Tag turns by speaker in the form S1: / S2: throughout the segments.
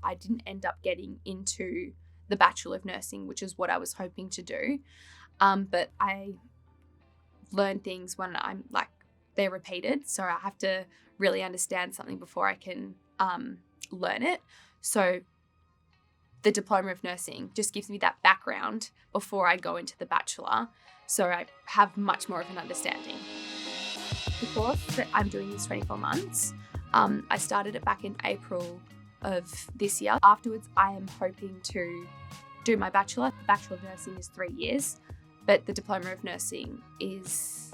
S1: I didn't end up getting into the Bachelor of Nursing, which is what I was hoping to do. But I learn things when I'm like, they're repeated. So I have to really understand something before I can learn it. So the Diploma of Nursing just gives me that background before I go into the Bachelor. So I have much more of an understanding. The course that I'm doing is 24 months. I started it back in April of this year. Afterwards, I am hoping to do my Bachelor. The Bachelor of Nursing is 3 years, but the Diploma of Nursing is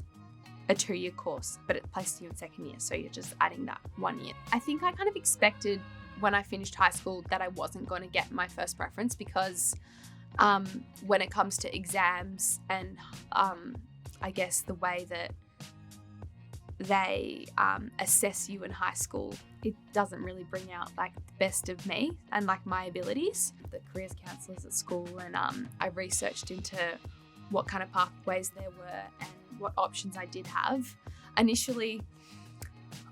S1: a 2-year course, but it places you in second year, so you're just adding that 1 year. I think I kind of expected when I finished high school that I wasn't going to get my first preference because when it comes to exams and I guess the way that they assess you in high school, it doesn't really bring out like the best of me and like my abilities. The careers counsellors at school, and I researched into what kind of pathways there were and what options I did have. Initially,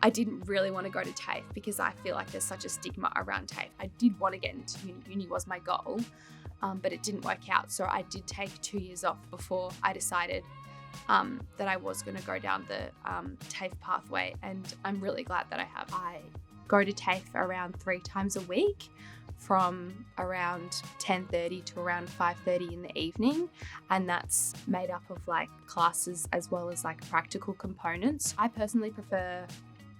S1: I didn't really want to go to Tafe because I feel like there's such a stigma around Tafe. I did want to get into uni. Uni was my goal, but it didn't work out. So I did take 2 years off before I decided that I was going to go down the Tafe pathway, and I'm really glad that I have. I go to Tafe around 3 times a week from around 10:30 to around 5:30 in the evening, and that's made up of like classes as well as like practical components. I personally prefer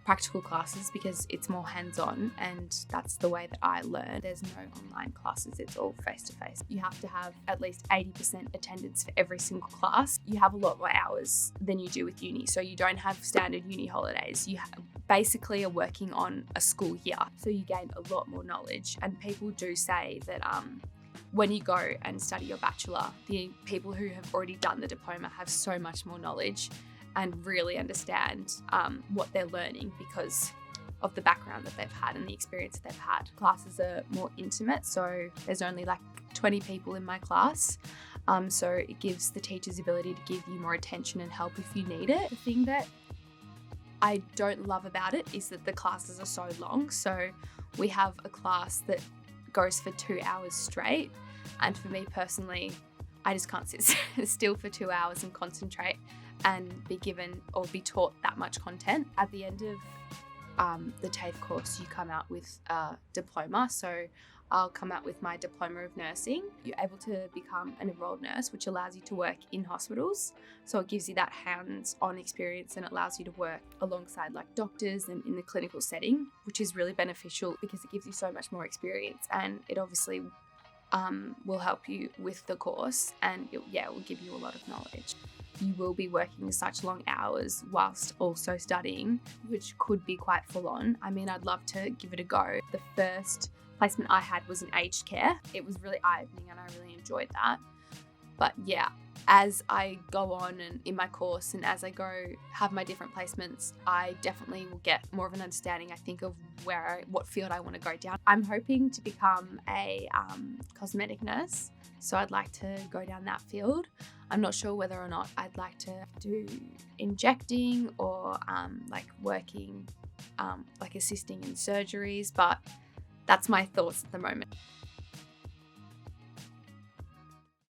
S1: practical classes because it's more hands-on, and that's the way that I learn. There's no online classes, it's all face-to-face. You have to have at least 80% attendance for every single class. You have a lot more hours than you do with uni, so you don't have standard uni holidays. You basically are working on a school year, so you gain a lot more knowledge. And people do say that when you go and study your Bachelor, the people who have already done the diploma have so much more knowledge and really understand what they're learning because of the background that they've had and the experience that they've had. Classes are more intimate, so there's only like 20 people in my class. So it gives the teachers the ability to give you more attention and help if you need it. The thing that I don't love about it is that the classes are so long. So we have a class that goes for 2 hours straight. And for me personally, I just can't sit still for 2 hours and concentrate and be given or be taught that much content. At the end of the TAFE course, you come out with a diploma. So I'll come out with my Diploma of Nursing. You're able to become an enrolled nurse, which allows you to work in hospitals. So it gives you that hands-on experience and it allows you to work alongside like doctors and in the clinical setting, which is really beneficial because it gives you so much more experience, and it obviously will help you with the course, and it will give you a lot of knowledge. You will be working such long hours whilst also studying, which could be quite full on. I mean, I'd love to give it a go. The first placement I had was in aged care. It was really eye-opening and I really enjoyed that. But yeah, as I go on and in my course and as I go have my different placements, I definitely will get more of an understanding, I think, of what field I want to go down. I'm hoping to become a cosmetic nurse, so I'd like to go down that field. I'm not sure whether or not I'd like to do injecting or like working, like assisting in surgeries, but that's my thoughts at the moment.